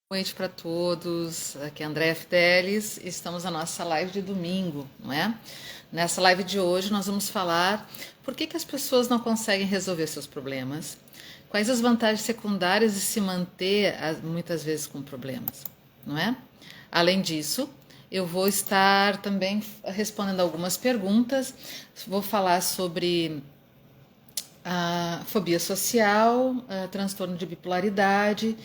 Boa noite para todos, aqui é Andréa Fidelis, estamos na nossa live de domingo, não é? Nessa live de hoje nós vamos falar por que as pessoas não conseguem resolver seus problemas, quais as vantagens secundárias de se manter muitas vezes com problemas, não é? Além disso, eu vou estar também respondendo algumas perguntas, vou falar sobre a fobia social, transtorno de bipolaridade.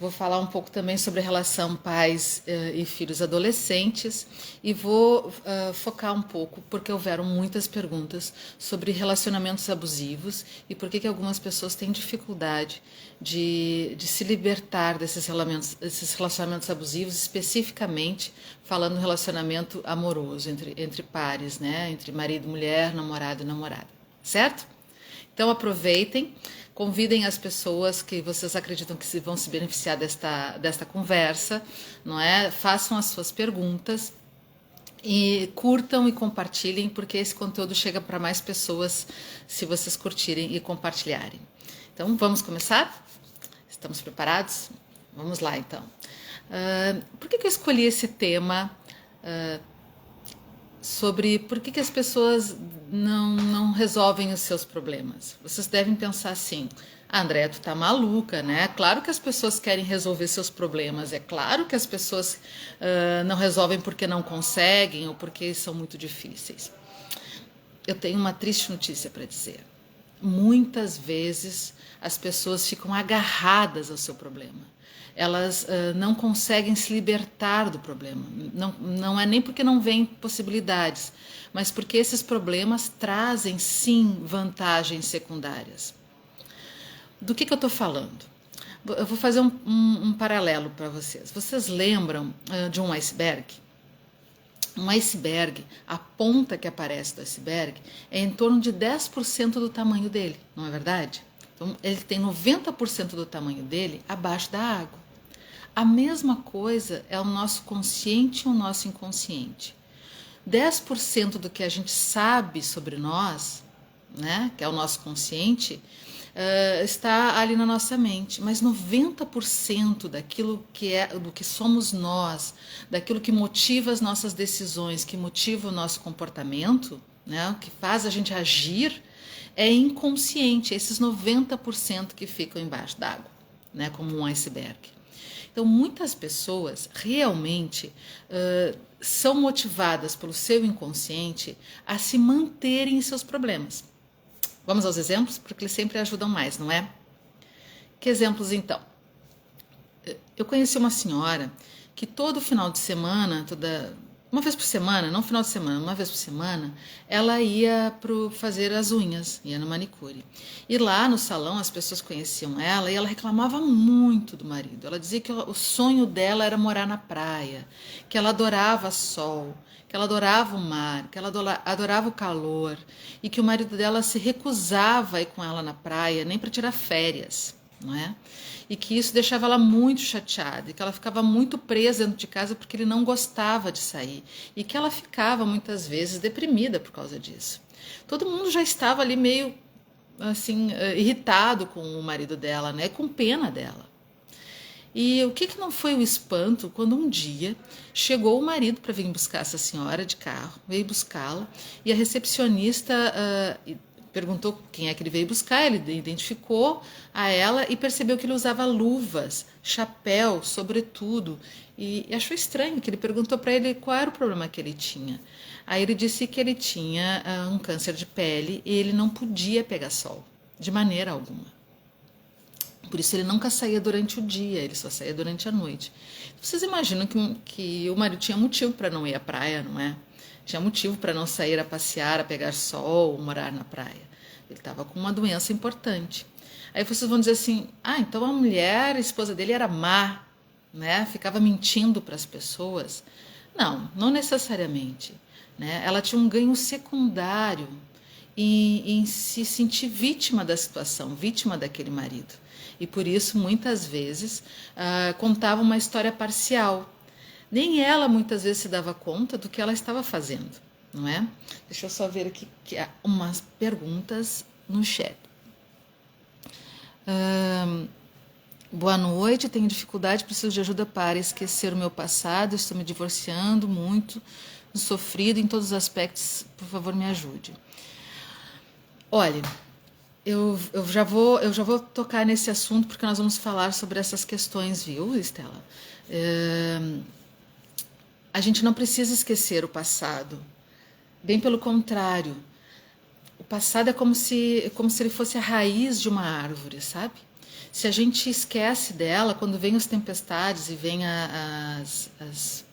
Vou falar um pouco também sobre a relação pais e filhos adolescentes e vou focar um pouco, porque houveram muitas perguntas sobre relacionamentos abusivos e por que algumas pessoas têm dificuldade de se libertar desses relacionamentos abusivos, especificamente falando no relacionamento amoroso entre pares, né? Entre marido e mulher, namorado e namorada, certo? Então aproveitem, convidem as pessoas que vocês acreditam que vão se beneficiar desta conversa, não é? Façam as suas perguntas e curtam e compartilhem, porque esse conteúdo chega para mais pessoas se vocês curtirem e compartilharem. Então vamos começar? Estamos preparados? Vamos lá então. Por que eu escolhi esse tema sobre por que as pessoas não resolvem os seus problemas? Vocês devem pensar assim: André, tu tá maluca, né? Claro que as pessoas querem resolver seus problemas, é claro que as pessoas não resolvem porque não conseguem ou porque são muito difíceis. Eu tenho uma triste notícia para dizer. Muitas vezes as pessoas ficam agarradas ao seu problema. Elas não conseguem se libertar do problema. Não é nem porque não veem possibilidades, mas porque esses problemas trazem, sim, vantagens secundárias. Do que eu estou falando? Eu vou fazer um paralelo para vocês. Vocês lembram de um iceberg? Um iceberg, a ponta que aparece do iceberg é em torno de 10% do tamanho dele, não é verdade? Então, ele tem 90% do tamanho dele abaixo da água. A mesma coisa é o nosso consciente e o nosso inconsciente. 10% do que a gente sabe sobre nós, né, que é o nosso consciente, está ali na nossa mente, mas 90% daquilo do que somos nós, daquilo que motiva as nossas decisões, que motiva o nosso comportamento, né, o que faz a gente agir, é inconsciente, esses 90% que ficam embaixo d'água, né, como um iceberg. Então, muitas pessoas realmente são motivadas pelo seu inconsciente a se manterem em seus problemas. Vamos aos exemplos, porque eles sempre ajudam mais, não é? Que exemplos, então? Eu conheci uma senhora que todo final de semana, uma vez por semana, não final de semana, uma vez por semana, ela ia fazer as unhas, ia no manicure. E lá no salão as pessoas conheciam ela e ela reclamava muito do marido. Ela dizia que o sonho dela era morar na praia, que ela adorava sol, que ela adorava o mar, que ela adorava o calor e que o marido dela se recusava a ir com ela na praia, nem para tirar férias, não é? E que isso deixava ela muito chateada, e que ela ficava muito presa dentro de casa porque ele não gostava de sair, e que ela ficava muitas vezes deprimida por causa disso. Todo mundo já estava ali meio assim irritado com o marido dela, né, com pena dela. E o que não foi o espanto quando um dia chegou o marido para vir buscar essa senhora de carro, veio buscá-la, e a recepcionista perguntou quem é que ele veio buscar, ele identificou a ela e percebeu que ele usava luvas, chapéu, sobretudo, e achou estranho, que ele perguntou para ele qual era o problema que ele tinha. Aí ele disse que ele tinha um câncer de pele e ele não podia pegar sol, de maneira alguma. Por isso ele nunca saía durante o dia, ele só saía durante a noite. Vocês imaginam que o marido tinha motivo para não ir à praia, não é? Tinha motivo para não sair a passear, a pegar sol, morar na praia. Ele estava com uma doença importante. Aí vocês vão dizer assim: ah, então a mulher, a esposa dele era má, né? Ficava mentindo para as pessoas. Não, não necessariamente. Né? Ela tinha um ganho secundário em se sentir vítima da situação, vítima daquele marido. E por isso, muitas vezes, contava uma história parcial. Nem ela, muitas vezes, se dava conta do que ela estava fazendo, não é? Deixa eu só ver aqui que há umas perguntas no chat. Boa noite, tenho dificuldade, preciso de ajuda para esquecer o meu passado, estou me divorciando muito, sofrido em todos os aspectos, por favor me ajude. Olha, eu já vou tocar nesse assunto porque nós vamos falar sobre essas questões, viu, Estela? A gente não precisa esquecer o passado, bem pelo contrário. O passado é como se ele fosse a raiz de uma árvore, sabe? Se a gente esquece dela, quando vem as tempestades e vem as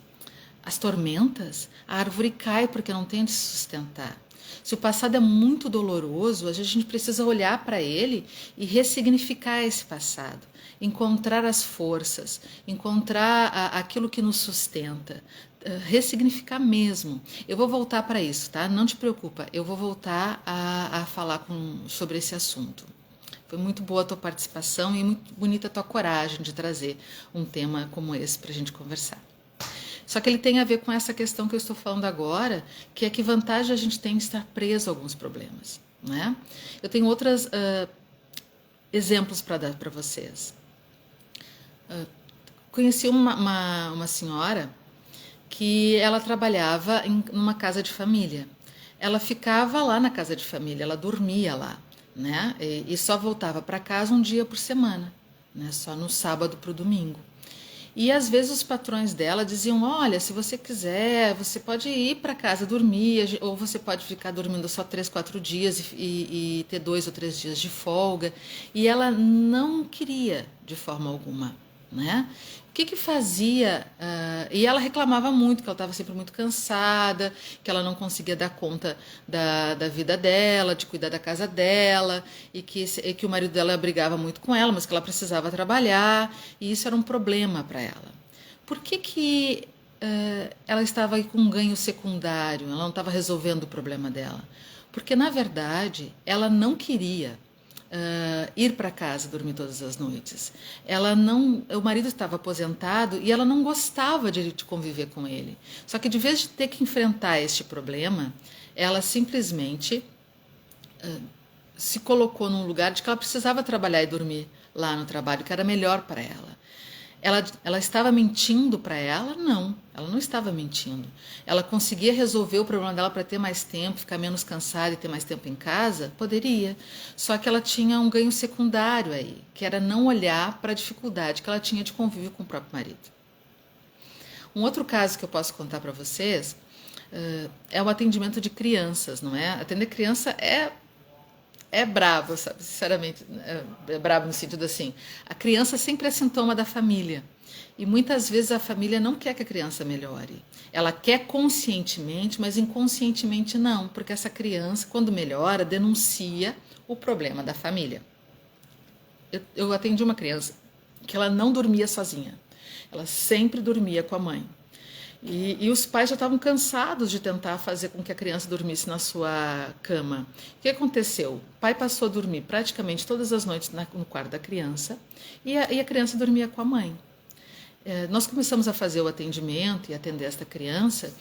tormentas, a árvore cai porque não tem onde se sustentar. Se o passado é muito doloroso, a gente precisa olhar para ele e ressignificar esse passado, encontrar as forças, encontrar aquilo que nos sustenta, ressignificar mesmo. Eu vou voltar para isso, tá? Não te preocupa, eu vou voltar a falar sobre esse assunto. Foi muito boa a tua participação e muito bonita a tua coragem de trazer um tema como esse para a gente conversar. Só que ele tem a ver com essa questão que eu estou falando agora, que é que vantagem a gente tem em estar preso a alguns problemas, né? Eu tenho outros exemplos para dar para vocês. Conheci uma senhora que ela trabalhava em uma casa de família. Ela ficava lá na casa de família, ela dormia lá, né? E só voltava para casa um dia por semana, né? Só no sábado para o domingo. E às vezes os patrões dela diziam: olha, se você quiser, você pode ir para casa dormir, ou você pode ficar dormindo só 3, 4 dias e ter 2 ou 3 dias de folga. E ela não queria de forma alguma, né? O que fazia? E ela reclamava muito, que ela estava sempre muito cansada, que ela não conseguia dar conta da vida dela, de cuidar da casa dela, e que o marido dela brigava muito com ela, mas que ela precisava trabalhar, e isso era um problema para ela. Por que ela estava aí com um ganho secundário, ela não estava resolvendo o problema dela? Porque, na verdade, ela não queria ir para casa dormir todas as noites. O marido estava aposentado e ela não gostava de conviver com ele. Só que de vez de ter que enfrentar este problema, ela simplesmente se colocou num lugar de que ela precisava trabalhar e dormir lá no trabalho, que era melhor para ela. Ela estava mentindo para ela? Não, ela não estava mentindo. Ela conseguia resolver o problema dela para ter mais tempo, ficar menos cansada e ter mais tempo em casa? Poderia. Só que ela tinha um ganho secundário aí, que era não olhar para a dificuldade que ela tinha de convívio com o próprio marido. Um outro caso que eu posso contar para vocês é o atendimento de crianças, não é? Atender criança é brabo, sabe? Sinceramente, é brabo no sentido assim, a criança sempre é sintoma da família. E muitas vezes a família não quer que a criança melhore. Ela quer conscientemente, mas inconscientemente não, porque essa criança, quando melhora, denuncia o problema da família. Eu atendi uma criança que ela não dormia sozinha. Ela sempre dormia com a mãe. E os pais já estavam cansados de tentar fazer com que a criança dormisse na sua cama. O que aconteceu? O pai passou a dormir praticamente todas as noites no quarto da criança e a criança dormia com a mãe. Nós começamos a fazer o atendimento e atender esta criança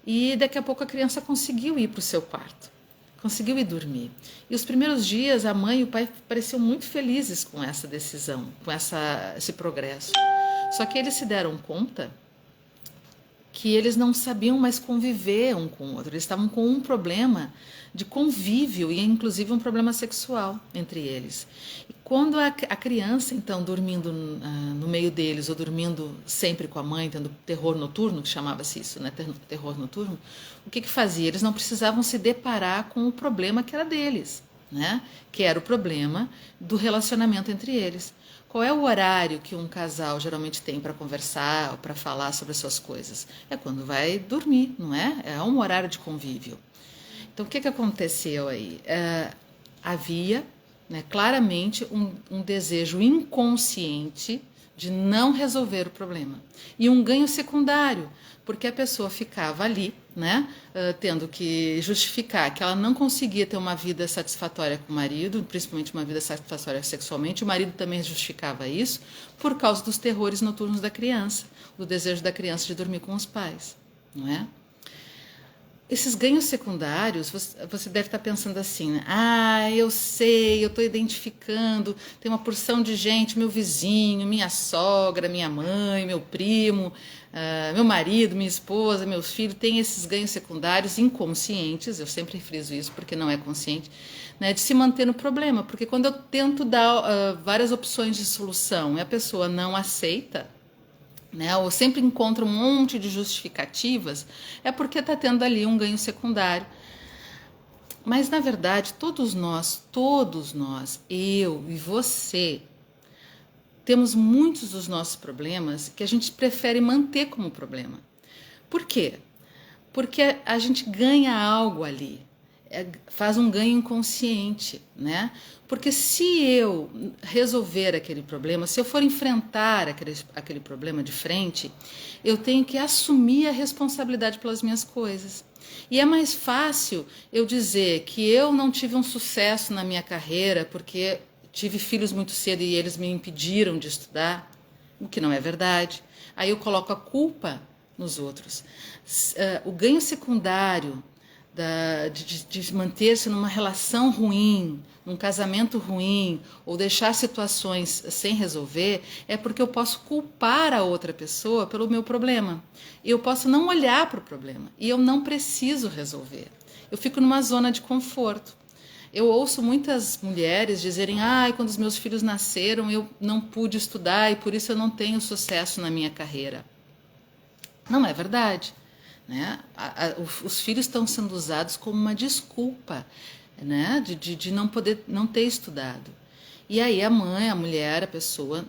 e daqui a pouco a criança conseguiu ir para o seu quarto, conseguiu ir dormir. E os primeiros dias a mãe e o pai pareciam muito felizes com essa decisão, com esse progresso. Só que eles se deram conta que eles não sabiam mais conviver um com o outro. Eles estavam com um problema de convívio e inclusive um problema sexual entre eles. E quando a criança, então, dormindo no meio deles ou dormindo sempre com a mãe, tendo terror noturno, que chamava-se isso, né? Terror noturno, o que fazia? Eles não precisavam se deparar com o problema que era deles, né? Que era o problema do relacionamento entre eles. Qual é o horário que um casal geralmente tem para conversar ou para falar sobre as suas coisas? É quando vai dormir, não é? É um horário de convívio. Então, o que aconteceu aí? Havia, né, claramente um desejo inconsciente de não resolver o problema. E um ganho secundário, porque a pessoa ficava ali, né, tendo que justificar que ela não conseguia ter uma vida satisfatória com o marido, principalmente uma vida satisfatória sexualmente. O marido também justificava isso por causa dos terrores noturnos da criança, do desejo da criança de dormir com os pais, não é? Esses ganhos secundários, você deve estar pensando assim, né? Ah, eu sei, eu estou identificando, tem uma porção de gente, meu vizinho, minha sogra, minha mãe, meu primo, meu marido, minha esposa, meus filhos, tem esses ganhos secundários inconscientes, eu sempre friso isso porque não é consciente, né, de se manter no problema, porque quando eu tento dar várias opções de solução e a pessoa não aceita, né, ou sempre encontra um monte de justificativas, é porque está tendo ali um ganho secundário. Mas, na verdade, todos nós, eu e você, temos muitos dos nossos problemas que a gente prefere manter como problema. Por quê? Porque a gente ganha algo ali, faz um ganho inconsciente, né? Porque se eu resolver aquele problema, se eu for enfrentar aquele problema de frente, eu tenho que assumir a responsabilidade pelas minhas coisas. E é mais fácil eu dizer que eu não tive um sucesso na minha carreira porque tive filhos muito cedo e eles me impediram de estudar, o que não é verdade. Aí eu coloco a culpa nos outros. O ganho secundário de manter-se numa relação ruim, num casamento ruim, ou deixar situações sem resolver, é porque eu posso culpar a outra pessoa pelo meu problema. Eu posso não olhar para o problema e eu não preciso resolver. Eu fico numa zona de conforto. Eu ouço muitas mulheres dizerem: ah, quando os meus filhos nasceram eu não pude estudar e por isso eu não tenho sucesso na minha carreira. Não é verdade. Né? Os filhos estão sendo usados como uma desculpa, né? de não ter estudado. E aí a mãe, a mulher, a pessoa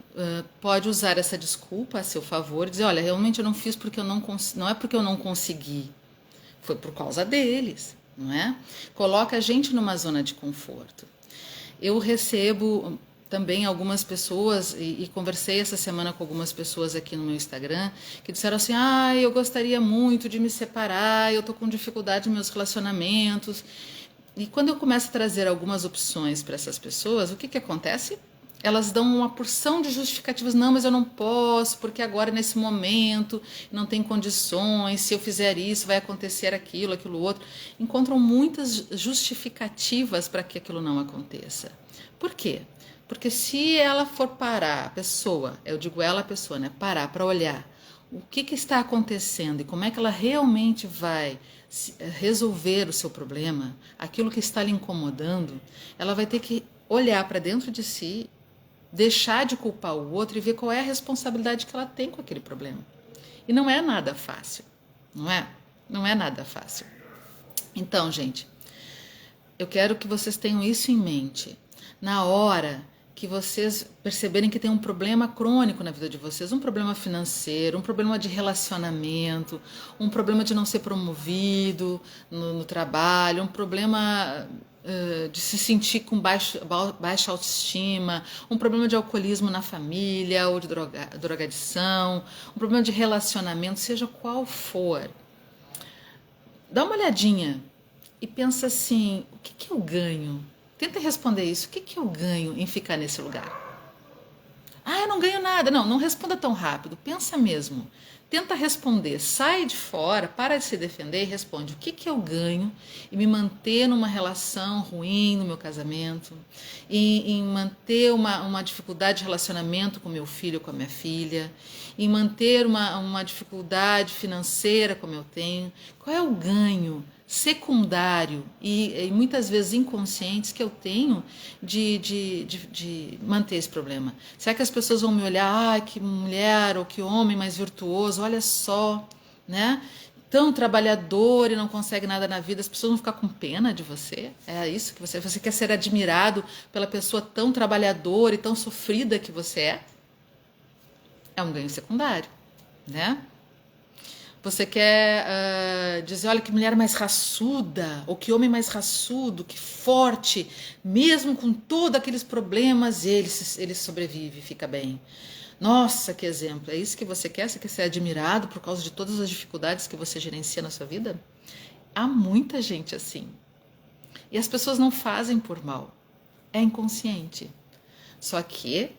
pode usar essa desculpa a seu favor e dizer: olha, realmente eu não fiz porque eu não é porque eu não consegui, foi por causa deles, não é? Coloca a gente numa zona de conforto. Eu recebo também algumas pessoas, e conversei essa semana com algumas pessoas aqui no meu Instagram, que disseram assim: ah, eu gostaria muito de me separar, eu estou com dificuldade nos meus relacionamentos. E quando eu começo a trazer algumas opções para essas pessoas, o que, que acontece? Elas dão uma porção de justificativas. Não, mas eu não posso, porque agora nesse momento não tem condições, se eu fizer isso vai acontecer aquilo, aquilo outro. Encontram muitas justificativas para que aquilo não aconteça. Por quê? Porque se ela for parar, a pessoa, eu digo ela, a pessoa, né, parar para olhar o que está acontecendo e como é que ela realmente vai resolver o seu problema, aquilo que está lhe incomodando, ela vai ter que olhar para dentro de si, deixar de culpar o outro e ver qual é a responsabilidade que ela tem com aquele problema. E não é nada fácil, não é? Não é nada fácil. Então, gente, eu quero que vocês tenham isso em mente. Na hora que vocês perceberem que tem um problema crônico na vida de vocês, um problema financeiro, um problema de relacionamento, um problema de não ser promovido no trabalho, um problema de se sentir com baixa autoestima, um problema de alcoolismo na família ou de drogadição, um problema de relacionamento, seja qual for, dá uma olhadinha e pensa assim: o que eu ganho? Tenta responder isso. O que eu ganho em ficar nesse lugar? Ah, eu não ganho nada. Não, não responda tão rápido. Pensa mesmo. Tenta responder. Sai de fora, para de se defender e responde: o que eu ganho em me manter numa relação ruim no meu casamento, em manter uma dificuldade de relacionamento com meu filho ou com a minha filha, em manter uma dificuldade financeira como eu tenho? Qual é o ganho secundário e muitas vezes inconscientes que eu tenho de manter esse problema? Será que as pessoas vão me olhar: ah, que mulher ou que homem mais virtuoso, olha só, né? Tão trabalhador e não consegue nada na vida, as pessoas vão ficar com pena de você? É isso que você quer ser admirado pela pessoa tão trabalhadora e tão sofrida que você é? É um ganho secundário, né? Você quer dizer: olha que mulher mais raçuda, ou que homem mais raçudo, que forte, mesmo com todos aqueles problemas, ele sobrevive, fica bem. Nossa, que exemplo! É isso que você quer? Você quer ser admirado por causa de todas as dificuldades que você gerencia na sua vida? Há muita gente assim. E as pessoas não fazem por mal. É inconsciente. Só que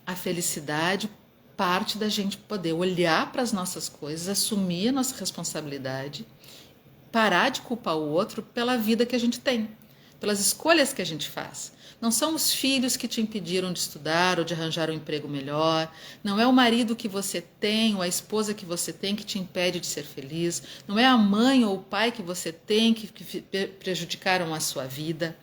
a felicidade parte da gente poder olhar para as nossas coisas, assumir a nossa responsabilidade parar de culpar o outro pela vida que a gente tem, pelas escolhas que a gente faz. Não são os filhos que te impediram de estudar ou de arranjar um emprego melhor. Não é o marido que você tem ou a esposa que você tem que te impede de ser feliz. Não é a mãe ou o pai que você tem que prejudicaram a sua vida.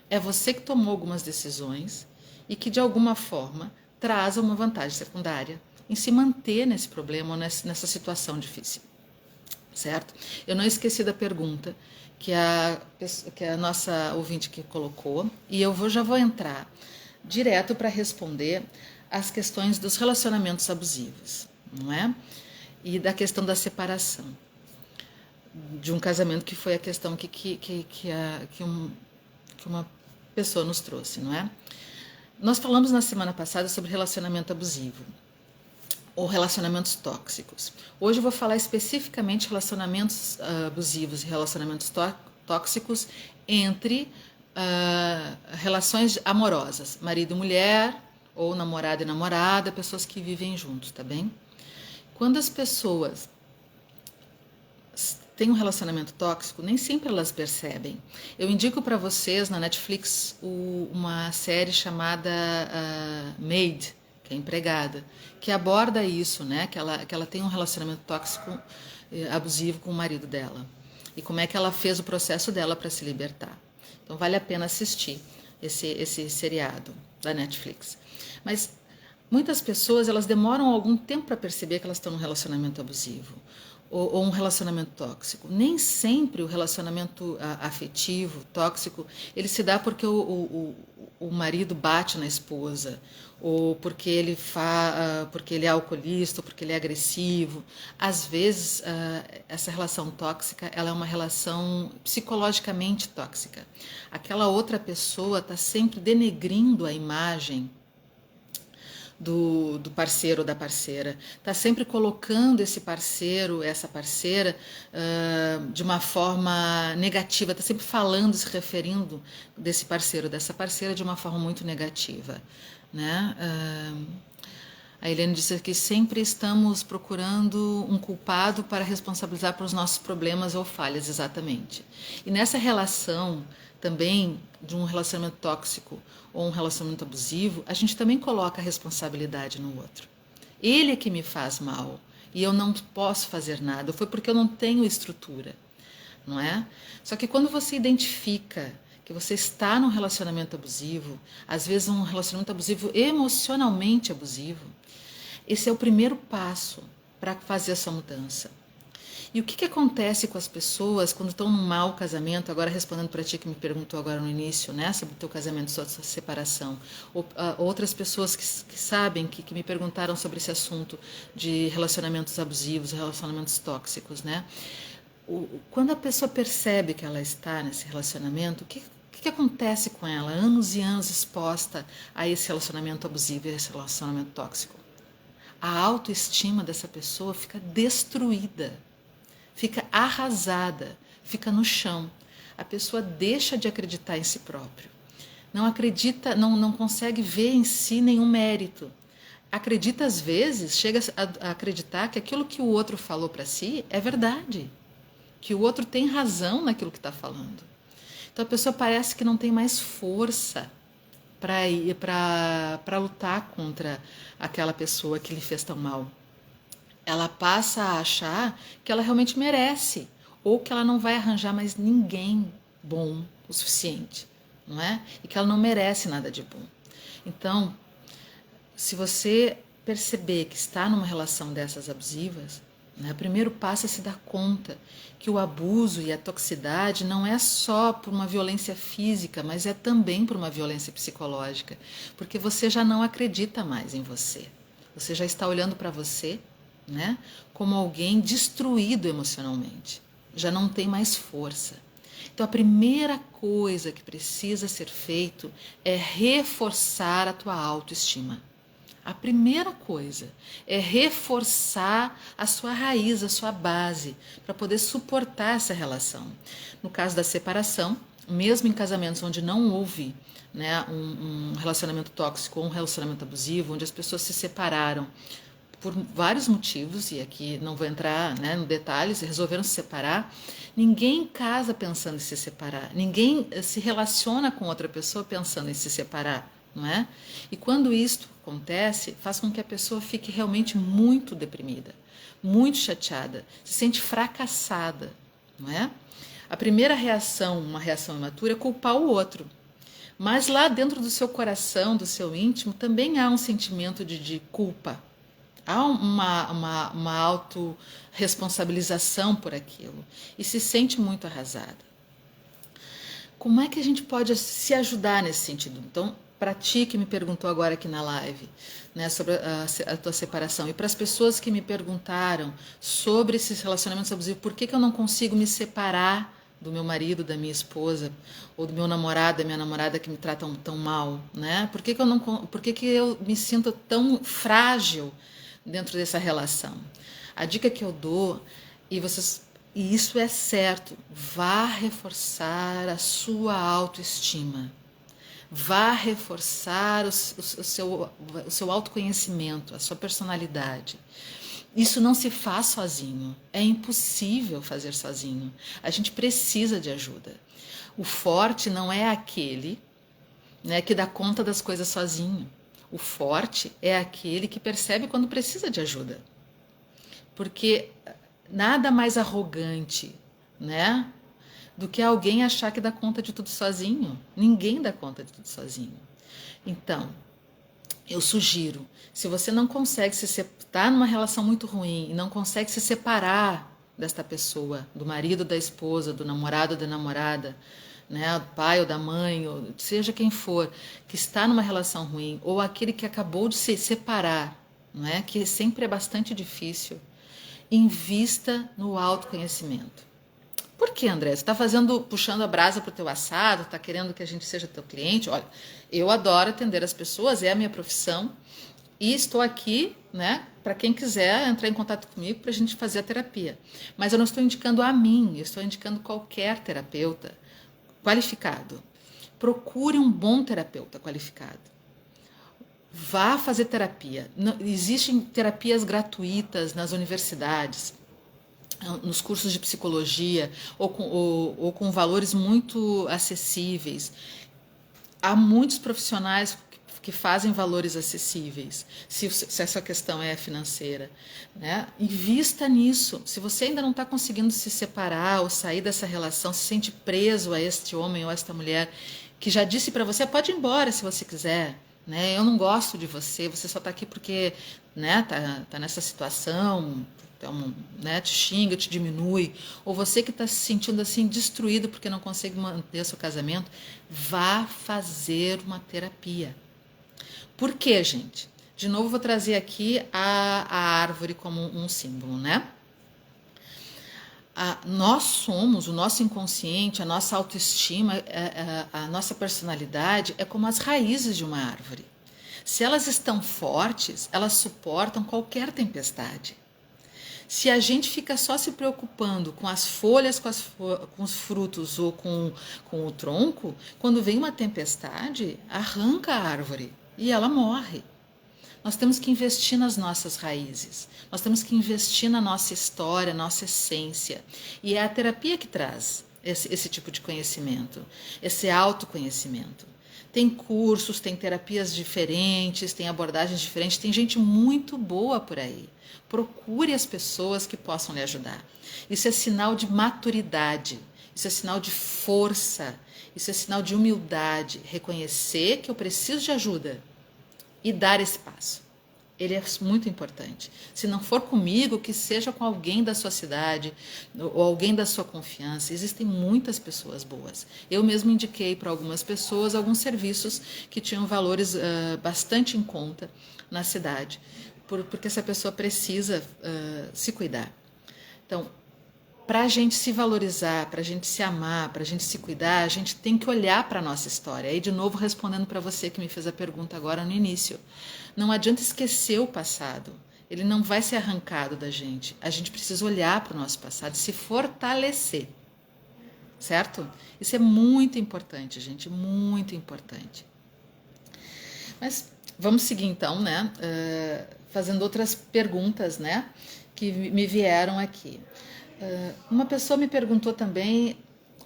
É você que tomou algumas decisões e que, de alguma forma, traz uma vantagem secundária em se manter nesse problema ou nessa situação difícil. Certo? Eu não esqueci da pergunta que a nossa ouvinte que colocou, e eu já vou entrar direto para responder as questões dos relacionamentos abusivos, não é? E da questão da separação de um casamento, que foi a questão que uma pessoa nos trouxe, não é? Nós falamos na semana passada sobre relacionamento abusivo ou relacionamentos tóxicos. Hoje eu vou falar especificamente de relacionamentos abusivos e relacionamentos tóxicos entre relações amorosas, marido e mulher, ou namorado e namorada, pessoas que vivem juntos, tá bem? Quando as pessoas têm um relacionamento tóxico, nem sempre elas percebem. Eu indico para vocês na Netflix uma série chamada Maid, que é empregada, que aborda isso, né? Que ela tem um relacionamento tóxico, abusivo com o marido dela. E como é que ela fez o processo dela para se libertar. Então vale a pena assistir esse seriado da Netflix. Mas muitas pessoas, elas demoram algum tempo para perceber que elas estão num relacionamento abusivo ou um relacionamento tóxico. Nem sempre o relacionamento afetivo, tóxico, ele se dá porque o marido bate na esposa, ou porque porque ele é alcoolista, ou porque ele é agressivo. Às vezes, essa relação tóxica, ela é uma relação psicologicamente tóxica. Aquela outra pessoa está sempre denegrindo a imagem do parceiro ou da parceira, está sempre colocando esse parceiro, essa parceira, de uma forma negativa, está sempre falando, se referindo desse parceiro, dessa parceira de uma forma muito negativa, né? A Helene disse que sempre estamos procurando um culpado para responsabilizar pelos nossos problemas ou falhas, exatamente. E nessa relação também de um relacionamento tóxico ou um relacionamento abusivo, a gente também coloca a responsabilidade no outro. Ele é que me faz mal e eu não posso fazer nada, foi porque eu não tenho estrutura, não é? Só que quando você identifica que você está num relacionamento abusivo, às vezes um relacionamento abusivo emocionalmente abusivo, esse é o primeiro passo para fazer essa mudança. E o que acontece com as pessoas quando estão num mau casamento, agora respondendo para ti que me perguntou agora no início, né, sobre o teu casamento, sua separação, ou outras pessoas que sabem, que me perguntaram sobre esse assunto de relacionamentos abusivos, relacionamentos tóxicos, né? Quando a pessoa percebe que ela está nesse relacionamento, o que acontece com ela, anos e anos exposta a esse relacionamento abusivo e a esse relacionamento tóxico? A autoestima dessa pessoa fica destruída, fica arrasada, fica no chão. A pessoa deixa de acreditar em si próprio. Não acredita, não consegue ver em si nenhum mérito. Acredita às vezes, chega a acreditar que aquilo que o outro falou para si é verdade, que o outro tem razão naquilo que está falando. Então a pessoa parece que não tem mais força para lutar contra aquela pessoa que lhe fez tão mal. Ela passa a achar que ela realmente merece, ou que ela não vai arranjar mais ninguém bom o suficiente, não é? E que ela não merece nada de bom. Então, se você perceber que está numa relação dessas abusivas, né, o primeiro passo é se dar conta que o abuso e a toxicidade não é só por uma violência física, mas é também por uma violência psicológica, porque você já não acredita mais em você. Você já está olhando para você, né, como alguém destruído emocionalmente, já não tem mais força. Então a primeira coisa que precisa ser feito é reforçar a tua autoestima. A primeira coisa é reforçar a sua raiz, a sua base, para poder suportar essa relação. No caso da separação, mesmo em casamentos onde não houve, né, um relacionamento tóxico ou um relacionamento abusivo, onde as pessoas se separaram por vários motivos, e aqui não vou entrar, né, no detalhes, resolveram se separar. Ninguém casa pensando em se separar, ninguém se relaciona com outra pessoa pensando em se separar, não é? E quando isto acontece, faz com que a pessoa fique realmente muito deprimida, muito chateada, se sente fracassada, não é? A primeira reação, uma reação imatura, é culpar o outro. Mas lá dentro do seu coração, do seu íntimo, também há um sentimento de culpa. Há uma autorresponsabilização por aquilo. E se sente muito arrasada. Como é que a gente pode se ajudar nesse sentido? Então, para ti que me perguntou agora aqui na live, né, sobre a tua separação, e para as pessoas que me perguntaram sobre esses relacionamentos abusivos, por que eu não consigo me separar do meu marido, da minha esposa, ou do meu namorado, da minha namorada que me tratam tão mal, né? Por que eu me sinto tão frágil dentro dessa relação? A dica que eu dou, e isso é certo, vá reforçar a sua autoestima. Vá reforçar o seu autoconhecimento, a sua personalidade. Isso não se faz sozinho, é impossível fazer sozinho. A gente precisa de ajuda. O forte não é aquele, né, que dá conta das coisas sozinho. O forte é aquele que percebe quando precisa de ajuda. Porque nada mais arrogante, né, do que alguém achar que dá conta de tudo sozinho. Ninguém dá conta de tudo sozinho. Então, eu sugiro, se você não consegue está numa relação muito ruim e não consegue se separar desta pessoa, do marido, da esposa, do namorado, da namorada, né, do pai ou da mãe, ou seja quem for, que está numa relação ruim, ou aquele que acabou de se separar, não é? Que sempre é bastante difícil, invista no autoconhecimento. Por que, André? Você está puxando a brasa para o teu assado, está querendo que a gente seja teu cliente? Olha, eu adoro atender as pessoas, é a minha profissão, e estou aqui, né, para quem quiser entrar em contato comigo para a gente fazer a terapia. Mas eu não estou indicando a mim, eu estou indicando qualquer terapeuta qualificado. Procure um bom terapeuta qualificado. Vá fazer terapia. Existem terapias gratuitas nas universidades, nos cursos de psicologia, ou com valores muito acessíveis. Há muitos profissionais que fazem valores acessíveis, se essa questão é financeira, né? Invista nisso. Se você ainda não está conseguindo se separar ou sair dessa relação, se sente preso a este homem ou a esta mulher que já disse para você, pode ir embora se você quiser, né? Eu não gosto de você, você só está aqui porque, né, tá nessa situação, então, né, te xinga, te diminui, ou você que está se sentindo assim destruído porque não consegue manter seu casamento, vá fazer uma terapia. Por quê, gente? De novo, vou trazer aqui a árvore como um símbolo, né? Nós somos, o nosso inconsciente, a nossa autoestima, a nossa personalidade é como as raízes de uma árvore. Se elas estão fortes, elas suportam qualquer tempestade. Se a gente fica só se preocupando com as folhas, com os frutos ou com o tronco, quando vem uma tempestade, arranca a árvore e ela morre. Nós temos que investir nas nossas raízes, nós temos que investir na nossa história, nossa essência. E é a terapia que traz esse tipo de conhecimento, esse autoconhecimento. Tem cursos, tem terapias diferentes, tem abordagens diferentes, tem gente muito boa por aí. Procure as pessoas que possam lhe ajudar. Isso é sinal de maturidade, isso é sinal de força, isso é sinal de humildade. Reconhecer que eu preciso de ajuda e dar esse passo. Ele é muito importante. Se não for comigo, que seja com alguém da sua cidade ou alguém da sua confiança. Existem muitas pessoas boas. Eu mesmo indiquei para algumas pessoas alguns serviços que tinham valores bastante em conta na cidade, porque essa pessoa precisa se cuidar. Então, para a gente se valorizar, para a gente se amar, para a gente se cuidar, a gente tem que olhar para a nossa história. Aí, de novo, respondendo para você que me fez a pergunta agora no início. Não adianta esquecer o passado. Ele não vai ser arrancado da gente. A gente precisa olhar para o nosso passado e se fortalecer. Certo? Isso é muito importante, gente. Muito importante. Mas vamos seguir então, né? fazendo outras perguntas, né, que me vieram aqui. Uma pessoa me perguntou também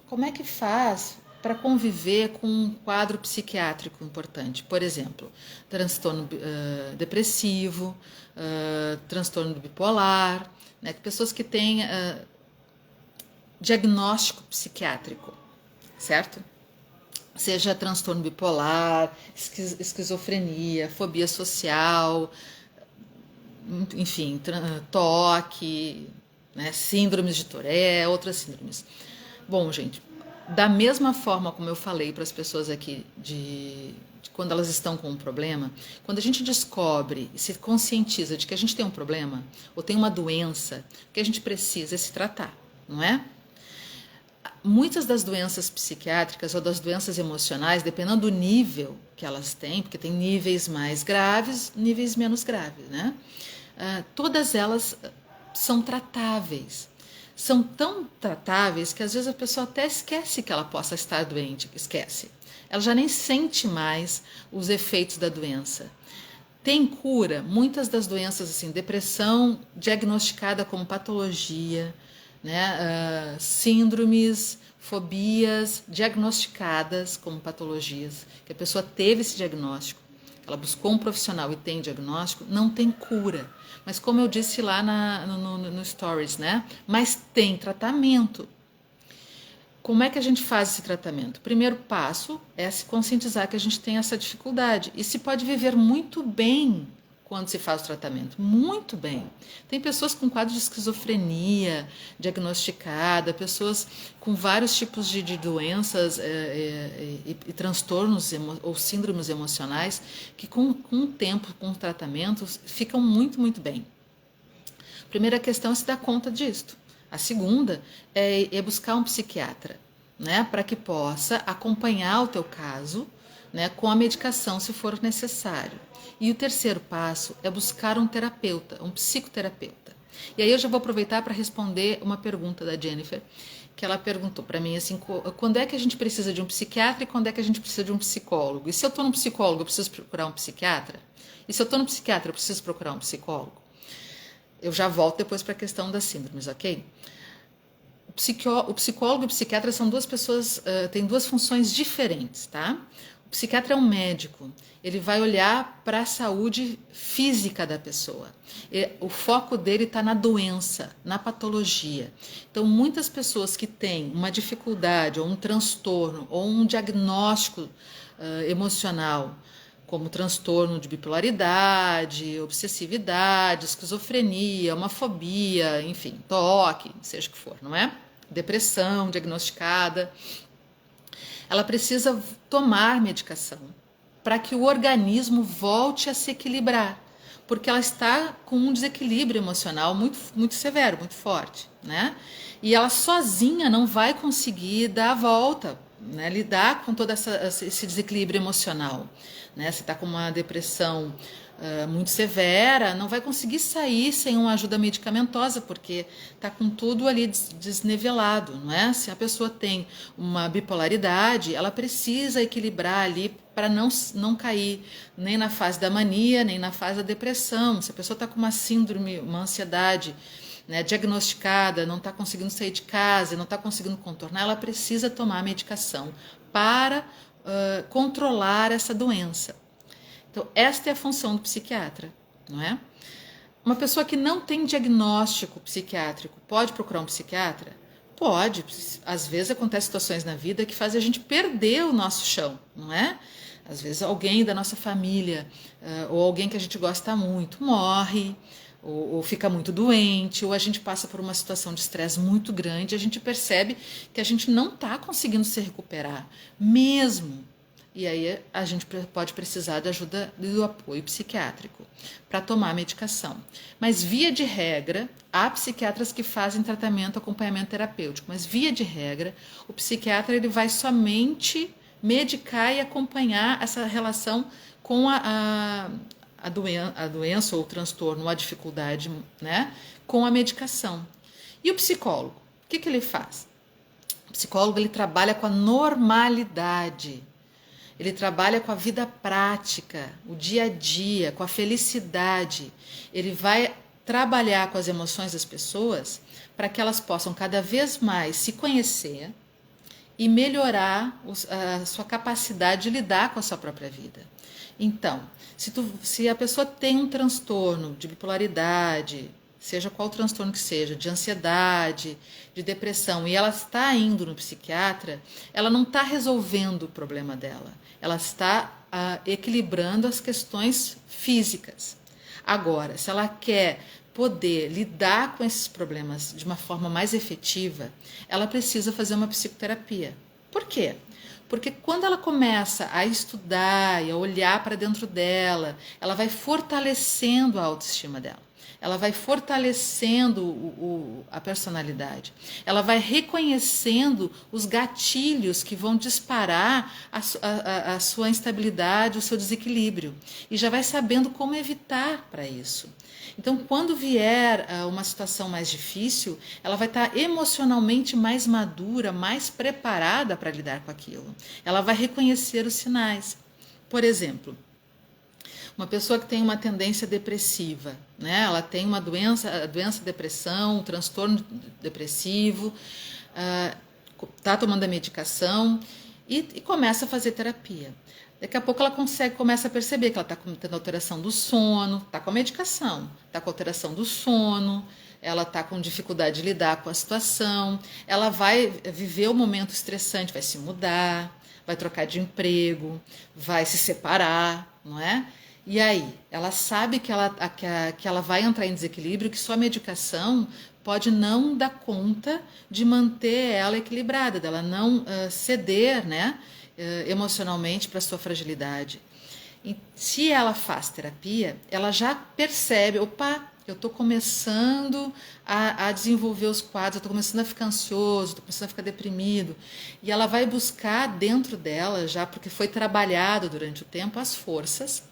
como é que faz para conviver com um quadro psiquiátrico importante, por exemplo, transtorno depressivo, transtorno bipolar, né, pessoas que têm diagnóstico psiquiátrico, certo? Seja transtorno bipolar, esquizofrenia, fobia social, enfim, toque, né, síndromes de Tourette, outras síndromes. Bom, gente, da mesma forma como eu falei para as pessoas aqui de quando elas estão com um problema, quando a gente descobre e se conscientiza de que a gente tem um problema ou tem uma doença, o que a gente precisa é se tratar, não é? Muitas das doenças psiquiátricas ou das doenças emocionais, dependendo do nível que elas têm, porque tem níveis mais graves, níveis menos graves, né? Todas elas são tratáveis. São tão tratáveis que às vezes a pessoa até esquece que ela possa estar doente, esquece. Ela já nem sente mais os efeitos da doença. Tem cura, muitas das doenças, assim, depressão diagnosticada como patologia, né? Síndromes, fobias diagnosticadas como patologias, que a pessoa teve esse diagnóstico, ela buscou um profissional e tem diagnóstico, não tem cura. Mas como eu disse lá no Stories, né? Mas tem tratamento. Como é que a gente faz esse tratamento? O primeiro passo é se conscientizar que a gente tem essa dificuldade e se pode viver muito bem quando se faz o tratamento. Muito bem. Tem pessoas com quadro de esquizofrenia diagnosticada, pessoas com vários tipos de doenças e transtornos ou síndromes emocionais que com o tempo, com o tratamento, ficam muito, muito bem. A primeira questão é se dar conta disto. A segunda é buscar um psiquiatra, né, para que possa acompanhar o teu caso, né, com a medicação, se for necessário. E o terceiro passo é buscar um terapeuta, um psicoterapeuta. E aí eu já vou aproveitar para responder uma pergunta da Jennifer, que ela perguntou para mim assim, quando é que a gente precisa de um psiquiatra e quando é que a gente precisa de um psicólogo? E se eu estou num psicólogo, eu preciso procurar um psiquiatra? E se eu estou no psiquiatra, eu preciso procurar um psicólogo? Eu já volto depois para a questão das síndromes, ok? O psicólogo e o psiquiatra são duas pessoas, têm duas funções diferentes, tá? O psiquiatra é um médico, ele vai olhar para a saúde física da pessoa. O foco dele está na doença, na patologia. Então, muitas pessoas que têm uma dificuldade, ou um transtorno, ou um diagnóstico emocional, como transtorno de bipolaridade, obsessividade, esquizofrenia, uma fobia, enfim, toque, seja o que for, não é? Depressão diagnosticada. Ela precisa tomar medicação para que o organismo volte a se equilibrar, porque ela está com um desequilíbrio emocional muito, muito severo, muito forte, né? E ela sozinha não vai conseguir dar a volta, né? Lidar com todo esse desequilíbrio emocional. Né? Se está com uma depressão muito severa, não vai conseguir sair sem uma ajuda medicamentosa, porque está com tudo ali desnivelado, não é? Se a pessoa tem uma bipolaridade, ela precisa equilibrar ali para não cair nem na fase da mania, nem na fase da depressão. Se a pessoa está com uma síndrome, uma ansiedade, né, diagnosticada, não está conseguindo sair de casa, não está conseguindo contornar, ela precisa tomar a medicação para controlar essa doença. Então, esta é a função do psiquiatra, não é? Uma pessoa que não tem diagnóstico psiquiátrico pode procurar um psiquiatra? Pode. Às vezes acontecem situações na vida que fazem a gente perder o nosso chão, não é? Às vezes alguém da nossa família ou alguém que a gente gosta muito morre, ou fica muito doente, ou a gente passa por uma situação de estresse muito grande e a gente percebe que a gente não está conseguindo se recuperar, mesmo. E aí a gente pode precisar da ajuda do apoio psiquiátrico para tomar a medicação. Mas via de regra, há psiquiatras que fazem tratamento, acompanhamento terapêutico, mas via de regra, o psiquiatra ele vai somente medicar e acompanhar essa relação com a doença ou o transtorno, ou a dificuldade, né, com a medicação. E o psicólogo, o que ele faz? O psicólogo ele trabalha com a normalidade. ele trabalha com a vida prática, o dia a dia, com a felicidade. Ele vai trabalhar com as emoções das pessoas para que elas possam cada vez mais se conhecer e melhorar a sua capacidade de lidar com a sua própria vida. Então, se a pessoa tem um transtorno de bipolaridade, seja qual transtorno que seja, de ansiedade, de depressão, e ela está indo no psiquiatra, ela não está resolvendo o problema dela, ela está equilibrando as questões físicas. Agora, se ela quer poder lidar com esses problemas de uma forma mais efetiva, ela precisa fazer uma psicoterapia. Por quê? Porque quando ela começa a estudar e a olhar para dentro dela, ela vai fortalecendo a autoestima dela. Ela vai fortalecendo a personalidade. Ela vai reconhecendo os gatilhos que vão disparar a sua instabilidade, o seu desequilíbrio. E já vai sabendo como evitar para isso. Então, quando vier uma situação mais difícil, ela vai estar emocionalmente mais madura, mais preparada para lidar com aquilo. Ela vai reconhecer os sinais. Por exemplo, uma pessoa que tem uma tendência depressiva, né? Ela tem uma doença, a doença depressão, um transtorno depressivo, está tomando a medicação e começa a fazer terapia. Daqui a pouco ela começa a perceber que ela está tendo alteração do sono, está com a medicação, está com alteração do sono, ela está com dificuldade de lidar com a situação, ela vai viver um momento estressante, vai se mudar, vai trocar de emprego, vai se separar, não é? E aí, ela sabe que ela vai entrar em desequilíbrio, que só a medicação pode não dar conta de manter ela equilibrada, dela não ceder, né, emocionalmente para a sua fragilidade. E se ela faz terapia, ela já percebe, opa, eu estou começando a desenvolver os quadros, eu estou começando a ficar ansioso, estou começando a ficar deprimido. E ela vai buscar dentro dela, já porque foi trabalhado durante o tempo, as forças,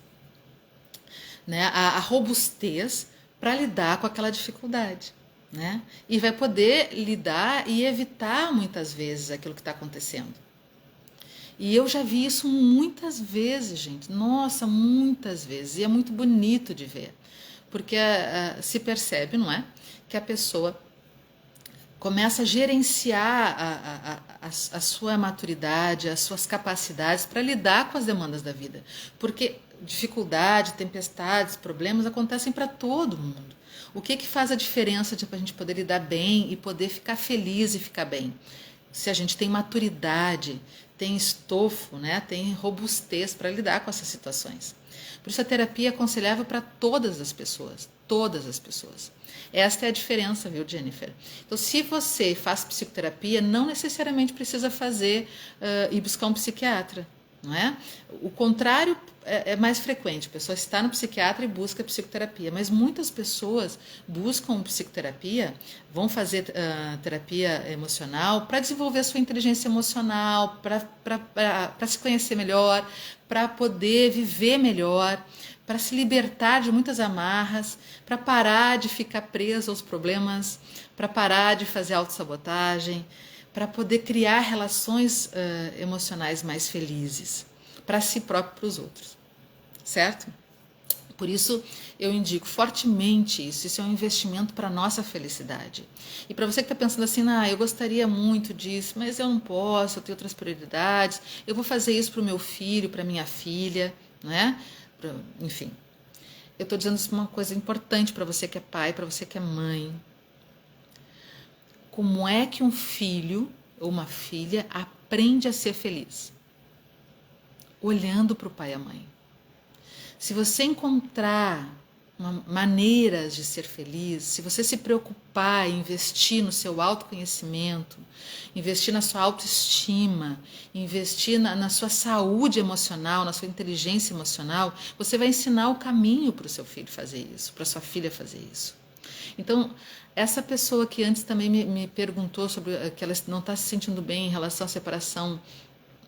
né, a robustez para lidar com aquela dificuldade, né? E vai poder lidar e evitar muitas vezes aquilo que está acontecendo. E eu já vi isso muitas vezes, gente. Nossa, muitas vezes. E é muito bonito de ver, porque se percebe, não é, que a pessoa começa a gerenciar a sua maturidade, as suas capacidades para lidar com as demandas da vida. Porque dificuldade, tempestades, problemas acontecem para todo mundo. O que faz a diferença para a gente poder lidar bem e poder ficar feliz e ficar bem? Se a gente tem maturidade, tem estofo, né? Tem robustez para lidar com essas situações. Por isso a terapia é aconselhável para todas as pessoas, todas as pessoas. Esta é a diferença, viu, Jennifer? Então, se você faz psicoterapia, não necessariamente precisa fazer e buscar um psiquiatra, não é? O contrário é mais frequente, a pessoa está no psiquiatra e busca psicoterapia, mas muitas pessoas buscam psicoterapia, vão fazer terapia emocional para desenvolver a sua inteligência emocional, para se conhecer melhor, para poder viver melhor, para se libertar de muitas amarras, para parar de ficar preso aos problemas, para parar de fazer autossabotagem, para poder criar relações emocionais mais felizes, para si próprio e para os outros, certo? Por isso eu indico fortemente isso é um investimento para a nossa felicidade. E para você que está pensando assim, eu gostaria muito disso, mas eu não posso, eu tenho outras prioridades, eu vou fazer isso para o meu filho, para minha filha, né? Enfim, eu estou dizendo uma coisa importante para você que é pai, para você que é mãe. Como é que um filho ou uma filha aprende a ser feliz? Olhando para o pai e a mãe. Se você encontrar maneiras de ser feliz, se você se preocupar em investir no seu autoconhecimento, investir na sua autoestima, investir na sua saúde emocional, na sua inteligência emocional, você vai ensinar o caminho para o seu filho fazer isso, para a sua filha fazer isso. Então, essa pessoa que antes também me perguntou sobre que ela não está se sentindo bem em relação à separação,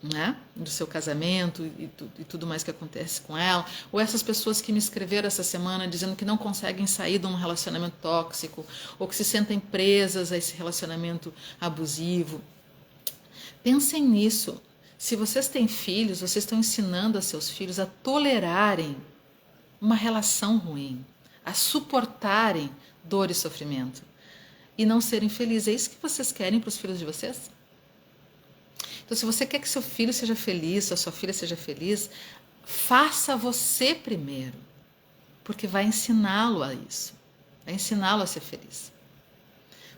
né, do seu casamento e tudo mais que acontece com ela, ou essas pessoas que me escreveram essa semana dizendo que não conseguem sair de um relacionamento tóxico, ou que se sentem presas a esse relacionamento abusivo. Pensem nisso. Se vocês têm filhos, vocês estão ensinando a seus filhos a tolerarem uma relação ruim, a suportarem dor e sofrimento e não serem felizes. É isso que vocês querem para os filhos de vocês? Então, se você quer que seu filho seja feliz, ou sua filha seja feliz, faça você primeiro, porque vai ensiná-lo a isso, vai ensiná-lo a ser feliz.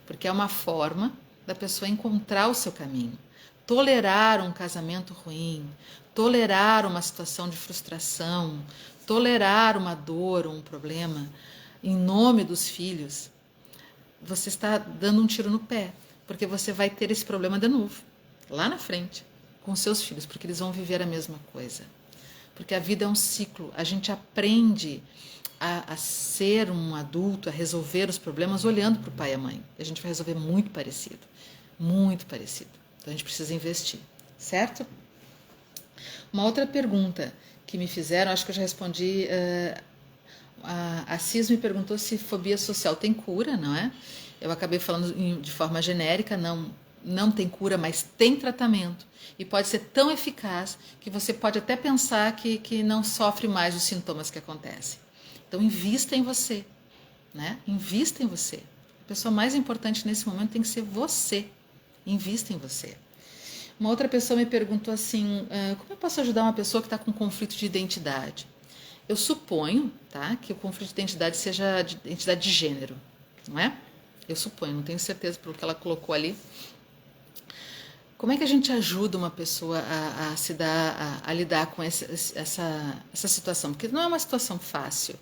Porque é uma forma da pessoa encontrar o seu caminho. Tolerar um casamento ruim, tolerar uma situação de frustração, tolerar uma dor ou um problema em nome dos filhos, você está dando um tiro no pé, porque você vai ter esse problema de novo, lá na frente, com seus filhos, porque eles vão viver a mesma coisa. Porque a vida é um ciclo, a gente aprende a ser um adulto, a resolver os problemas olhando para o pai e a mãe. A gente vai resolver muito parecido, muito parecido. Então a gente precisa investir, certo? Uma outra pergunta que me fizeram, acho que eu já respondi, a Cis me perguntou se fobia social tem cura, não é? Eu acabei falando de forma genérica, não tem cura, mas tem tratamento. E pode ser tão eficaz que você pode até pensar que não sofre mais os sintomas que acontecem. Então invista em você, né? Invista em você. A pessoa mais importante nesse momento tem que ser você. Invista em você. Uma outra pessoa me perguntou assim, como eu posso ajudar uma pessoa que está com conflito de identidade? Eu suponho, tá, que o conflito de identidade seja de identidade de gênero, não é? Eu suponho, não tenho certeza pelo que ela colocou ali. Como é que a gente ajuda uma pessoa a lidar com essa situação? Porque não é uma situação fácil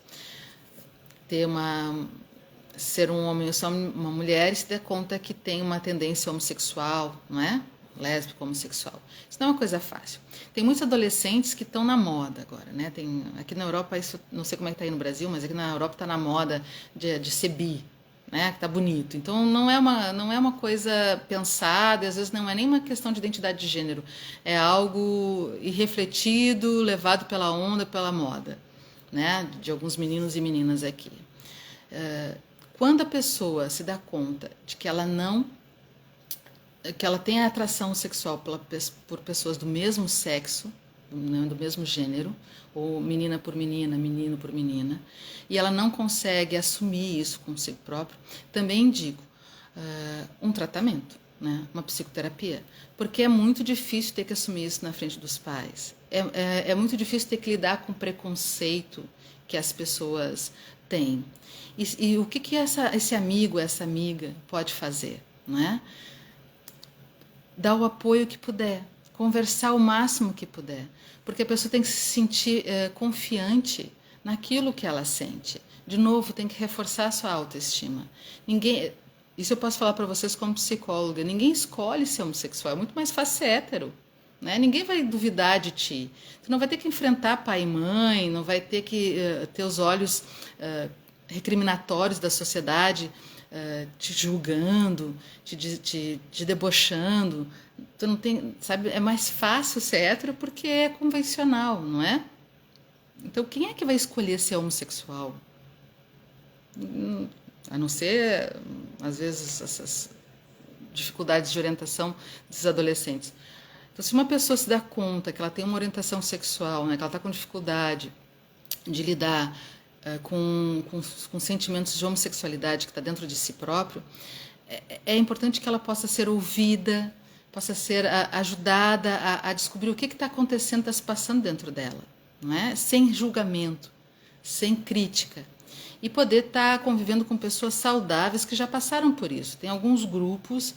ser um homem ou uma mulher e se dar conta que tem uma tendência homossexual, não é? Lésbico, homossexual. Isso não é uma coisa fácil. Tem muitos adolescentes que estão na moda agora, né? Aqui na Europa, isso, não sei como é que está aí no Brasil, mas aqui na Europa está na moda de ser bi, né? Que está bonito. Então não é uma coisa pensada, às vezes não é nem uma questão de identidade de gênero. É algo irrefletido, levado pela onda, pela moda, né? De alguns meninos e meninas aqui. Quando a pessoa se dá conta de que ela tem atração sexual por pessoas do mesmo sexo, né, do mesmo gênero, ou menina por menina, menino por menina, e ela não consegue assumir isso consigo próprio, também indico um tratamento, né, uma psicoterapia, porque é muito difícil ter que assumir isso na frente dos pais. É muito difícil ter que lidar com o preconceito que as pessoas têm. E o que esse amigo, essa amiga pode fazer, não é? Dar o apoio que puder, conversar o máximo que puder, porque a pessoa tem que se sentir confiante naquilo que ela sente. De novo, tem que reforçar a sua autoestima. Isso eu posso falar para vocês como psicóloga, ninguém escolhe ser homossexual, é muito mais fácil ser hétero. Né? Ninguém vai duvidar de ti. Tu não vai ter que enfrentar pai e mãe, não vai ter que ter os olhos recriminatórios da sociedade te julgando, te debochando. Tu não tem, sabe, é mais fácil ser hétero porque é convencional, não é? Então, quem é que vai escolher ser homossexual? A não ser, às vezes, essas dificuldades de orientação desses adolescentes. Então, se uma pessoa se dá conta que ela tem uma orientação sexual, né, que ela está com dificuldade de lidar com sentimentos de homossexualidade que está dentro de si próprio, é importante que ela possa ser ouvida, possa ser ajudada a descobrir o que está acontecendo, está se passando dentro dela, não é? Sem julgamento, sem crítica. E poder estar convivendo com pessoas saudáveis que já passaram por isso. Tem alguns grupos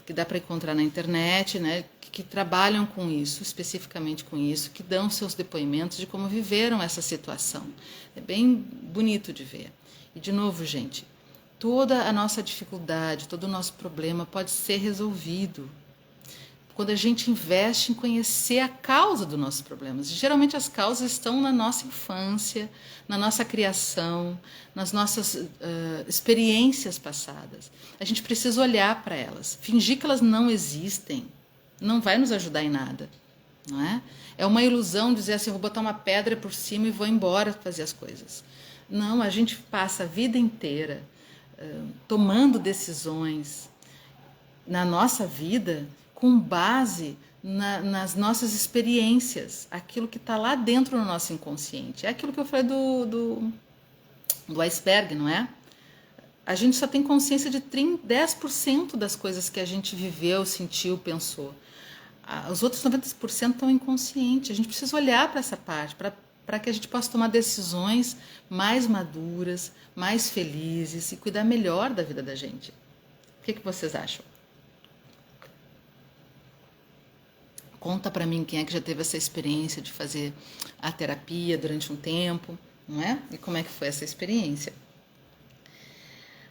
que dá para encontrar na internet, né, que trabalham com isso, especificamente com isso, que dão seus depoimentos de como viveram essa situação. É bem bonito de ver. E, de novo, gente, toda a nossa dificuldade, todo o nosso problema pode ser resolvido quando a gente investe em conhecer a causa dos nossos problemas. Geralmente as causas estão na nossa infância, na nossa criação, nas nossas experiências passadas. A gente precisa olhar para elas. Fingir que elas não existem não vai nos ajudar em nada. Não é? É uma ilusão dizer assim, vou botar uma pedra por cima e vou embora fazer as coisas. Não, a gente passa a vida inteira tomando decisões na nossa vida com base nas nossas experiências, aquilo que está lá dentro do nosso inconsciente. É aquilo que eu falei do iceberg, não é? A gente só tem consciência de 10% das coisas que a gente viveu, sentiu, pensou. Os outros 90% estão inconscientes. A gente precisa olhar para essa parte, para que a gente possa tomar decisões mais maduras, mais felizes e cuidar melhor da vida da gente. O que vocês acham? Conta para mim quem é que já teve essa experiência de fazer a terapia durante um tempo, não é? E como é que foi essa experiência?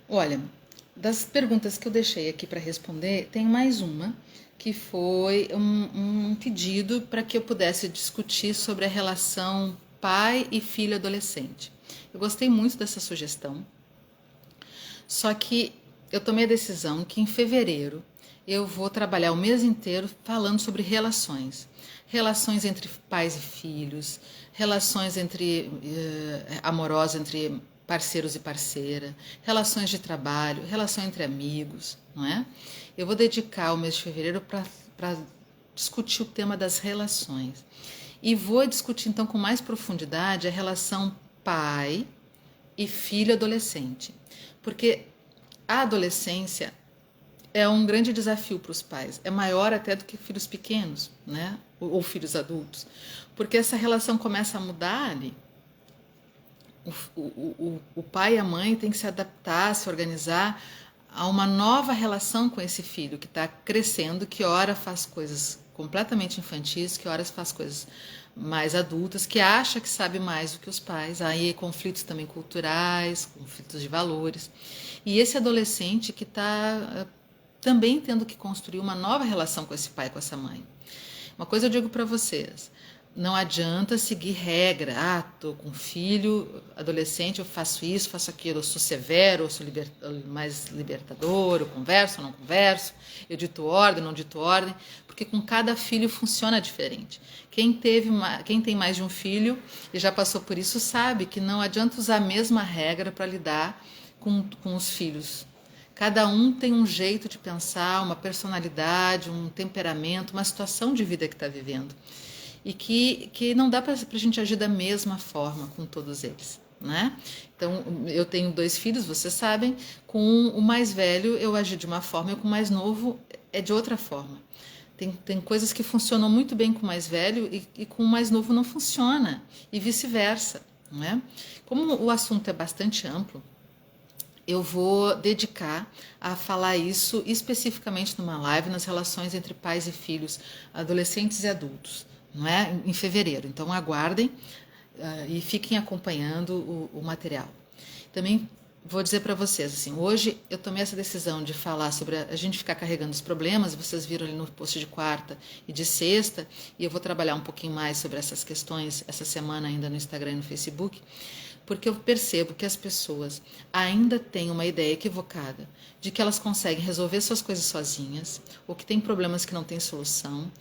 Olha, das perguntas que eu deixei aqui para responder, tem mais uma que foi um pedido para que eu pudesse discutir sobre a relação pai e filho adolescente. Eu gostei muito dessa sugestão, só que eu tomei a decisão que em fevereiro eu vou trabalhar o mês inteiro falando sobre relações. Relações entre pais e filhos, relações amorosas entre parceiros e parceira, relações de trabalho, relação entre amigos, não é? Eu vou dedicar o mês de fevereiro para discutir o tema das relações. E vou discutir então com mais profundidade a relação pai e filho adolescente. Porque a adolescência é um grande desafio para os pais, é maior até do que filhos pequenos, né? Ou filhos adultos, porque essa relação começa a mudar ali. O pai e a mãe têm que se adaptar, se organizar a uma nova relação com esse filho que está crescendo, que ora faz coisas completamente infantis, que ora faz coisas mais adultas, que acha que sabe mais do que os pais. Aí conflitos também culturais, conflitos de valores. E esse adolescente que está também tendo que construir uma nova relação com esse pai e com essa mãe. Uma coisa eu digo para vocês, não adianta seguir regra. Estou com filho, adolescente, eu faço isso, faço aquilo, eu sou severo, eu sou mais libertador, eu converso, eu não converso, eu dito ordem, não dito ordem, porque com cada filho funciona diferente. Quem tem mais de um filho e já passou por isso sabe que não adianta usar a mesma regra para lidar com os filhos. Cada um tem um jeito de pensar, uma personalidade, um temperamento, uma situação de vida que está vivendo. E que não dá para a gente agir da mesma forma com todos eles, né? Então, eu tenho 2 filhos, vocês sabem, com o mais velho eu agi de uma forma e com o mais novo é de outra forma. Tem coisas que funcionam muito bem com o mais velho e com o mais novo não funciona, e vice-versa, né? Como o assunto é bastante amplo, eu vou dedicar a falar isso especificamente numa live nas relações entre pais e filhos, adolescentes e adultos, não é? Em fevereiro. Então aguardem e fiquem acompanhando o material. Também vou dizer para vocês, assim, hoje eu tomei essa decisão de falar sobre a gente ficar carregando os problemas, vocês viram ali no post de quarta e de sexta, e eu vou trabalhar um pouquinho mais sobre essas questões essa semana ainda no Instagram e no Facebook, porque eu percebo que as pessoas ainda têm uma ideia equivocada de que elas conseguem resolver suas coisas sozinhas, ou que têm problemas que não têm solução,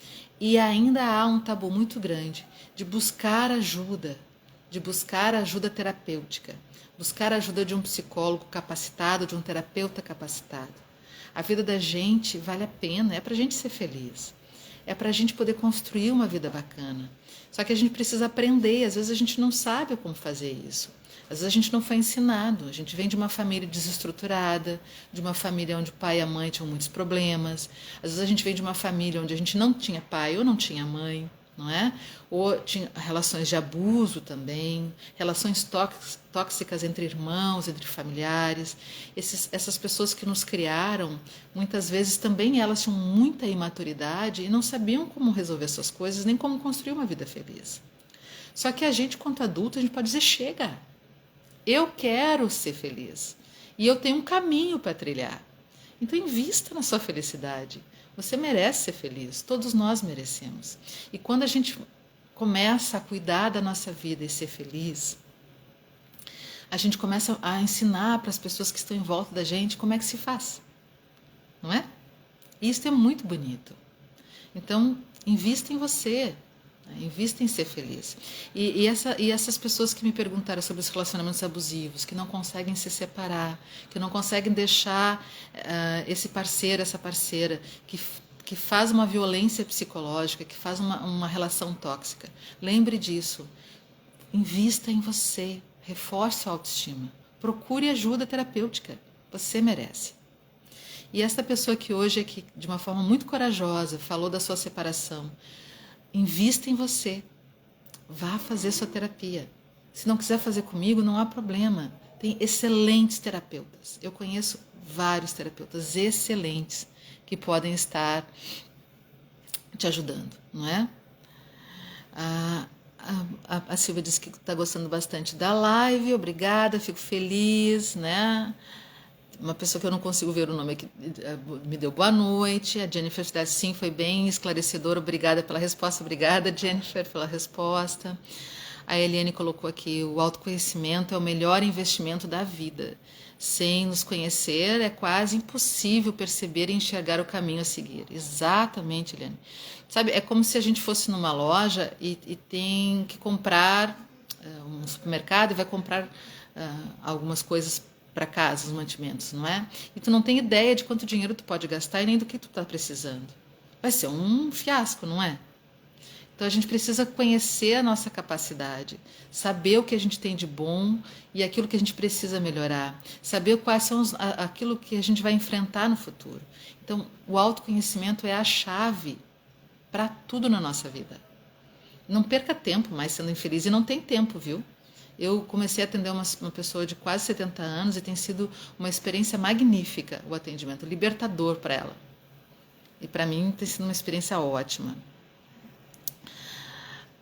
e ainda há um tabu muito grande de buscar ajuda terapêutica, buscar a ajuda de um psicólogo capacitado, de um terapeuta capacitado. A vida da gente vale a pena, é para a gente ser feliz, é para a gente poder construir uma vida bacana. Só que a gente precisa aprender, às vezes a gente não sabe como fazer isso. Às vezes a gente não foi ensinado, a gente vem de uma família desestruturada, de uma família onde o pai e a mãe tinham muitos problemas. Às vezes a gente vem de uma família onde a gente não tinha pai ou não tinha mãe, não é? Ou tinha relações de abuso também, relações tóxicas entre irmãos, entre familiares. Essas pessoas que nos criaram, muitas vezes também elas tinham muita imaturidade e não sabiam como resolver suas coisas, nem como construir uma vida feliz. Só que a gente, quanto adulto, a gente pode dizer, chega, eu quero ser feliz e eu tenho um caminho para trilhar. Então invista na sua felicidade. Você merece ser feliz, todos nós merecemos. E quando a gente começa a cuidar da nossa vida e ser feliz, a gente começa a ensinar para as pessoas que estão em volta da gente como é que se faz, não é? E isso é muito bonito. Então, invista em você, invista em ser feliz. E essas pessoas que me perguntaram sobre os relacionamentos abusivos, que não conseguem se separar, que não conseguem deixar esse parceiro, essa parceira, que que faz uma violência psicológica, que faz uma relação tóxica. Lembre disso. Invista em você, reforce a autoestima. Procure ajuda terapêutica. Você merece. E esta pessoa que hoje aqui, de uma forma muito corajosa, falou da sua separação. Invista em você. Vá fazer sua terapia. Se não quiser fazer comigo, não há problema. Tem excelentes terapeutas. Eu conheço vários terapeutas excelentes que podem estar te ajudando, não é? A Silvia disse que está gostando bastante da live. Obrigada, fico feliz, né? Uma pessoa que eu não consigo ver o nome aqui me deu boa noite. A Jennifer disse sim, foi bem esclarecedor. Obrigada pela resposta. Obrigada, Jennifer, pela resposta. A Eliane colocou aqui: o autoconhecimento é o melhor investimento da vida. Sem nos conhecer, é quase impossível perceber e enxergar o caminho a seguir. Exatamente, Eliane. Sabe, é como se a gente fosse numa loja e tem que comprar um supermercado e vai comprar algumas coisas para casa, os mantimentos, não é? E tu não tem ideia de quanto dinheiro tu pode gastar e nem do que tu está precisando. Vai ser um fiasco, não é? Então a gente precisa conhecer a nossa capacidade, saber o que a gente tem de bom e aquilo que a gente precisa melhorar, saber quais são aquilo que a gente vai enfrentar no futuro. Então o autoconhecimento é a chave para tudo na nossa vida. Não perca tempo mais sendo infeliz, e não tem tempo, viu? Eu comecei a atender uma pessoa de quase 70 anos e tem sido uma experiência magnífica o atendimento, libertador para ela. E para mim tem sido uma experiência ótima.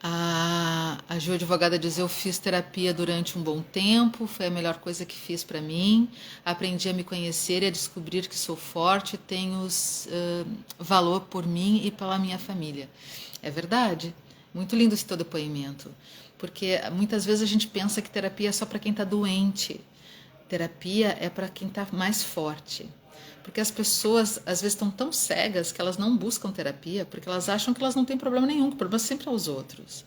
A Ju Advogada diz: eu fiz terapia durante um bom tempo, foi a melhor coisa que fiz para mim. Aprendi a me conhecer e a descobrir que sou forte e tenho valor por mim e pela minha família. É verdade. Muito lindo esse teu depoimento. Porque muitas vezes a gente pensa que terapia é só para quem está doente. Terapia é para quem está mais forte. Porque as pessoas, às vezes, estão tão cegas que elas não buscam terapia porque elas acham que elas não têm problema nenhum, que o problema é sempre aos outros.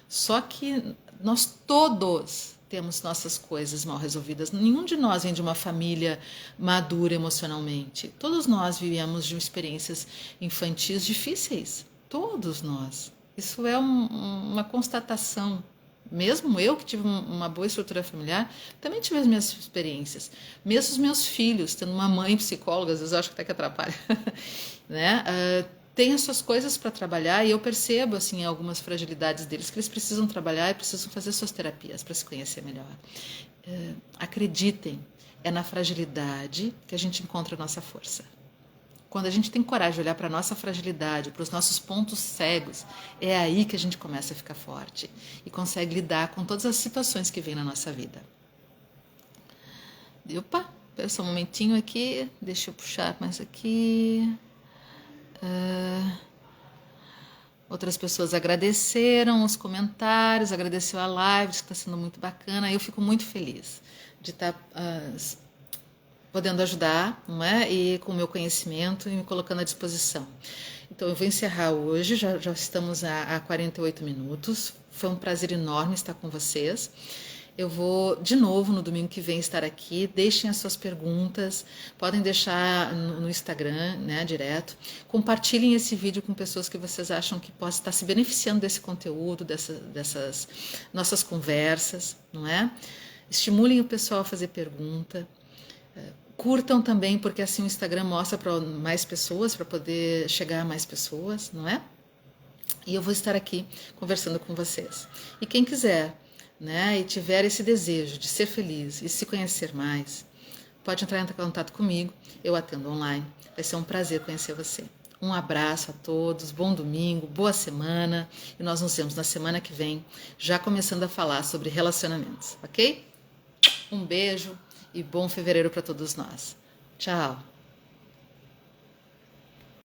Só que nós todos temos nossas coisas mal resolvidas. Nenhum de nós vem de uma família madura emocionalmente. Todos nós vivemos de experiências infantis difíceis. Todos nós. Isso é uma constatação. Mesmo eu, que tive uma boa estrutura familiar, também tive as minhas experiências. Mesmo os meus filhos, tendo uma mãe psicóloga, às vezes eu acho que até que atrapalha, né? Tem as suas coisas para trabalhar e eu percebo assim algumas fragilidades deles que eles precisam trabalhar e precisam fazer suas terapias para se conhecer melhor. Acreditem, é na fragilidade que a gente encontra a nossa força. Quando a gente tem coragem de olhar para a nossa fragilidade, para os nossos pontos cegos, é aí que a gente começa a ficar forte e consegue lidar com todas as situações que vêm na nossa vida. Opa, espera só um momentinho aqui, deixa eu puxar mais aqui. Outras pessoas agradeceram os comentários, agradeceu a live, disse que está sendo muito bacana. Eu fico muito feliz de estar podendo ajudar, não é? E com o meu conhecimento e me colocando à disposição. Então eu vou encerrar hoje, já estamos a 48 minutos. Foi um prazer enorme estar com vocês. Eu vou de novo no domingo que vem estar aqui. Deixem as suas perguntas, podem deixar no Instagram, né, direto. Compartilhem esse vídeo com pessoas que vocês acham que possam estar se beneficiando desse conteúdo, dessas nossas conversas, não é? Estimulem o pessoal a fazer pergunta. Curtam também, porque assim o Instagram mostra para mais pessoas, para poder chegar a mais pessoas, não é? E eu vou estar aqui conversando com vocês. E quem quiser, né, e tiver esse desejo de ser feliz e se conhecer mais, pode entrar em contato comigo, eu atendo online. Vai ser um prazer conhecer você. Um abraço a todos, bom domingo, boa semana, e nós nos vemos na semana que vem, já começando a falar sobre relacionamentos, ok? Um beijo e bom fevereiro para todos nós. Tchau!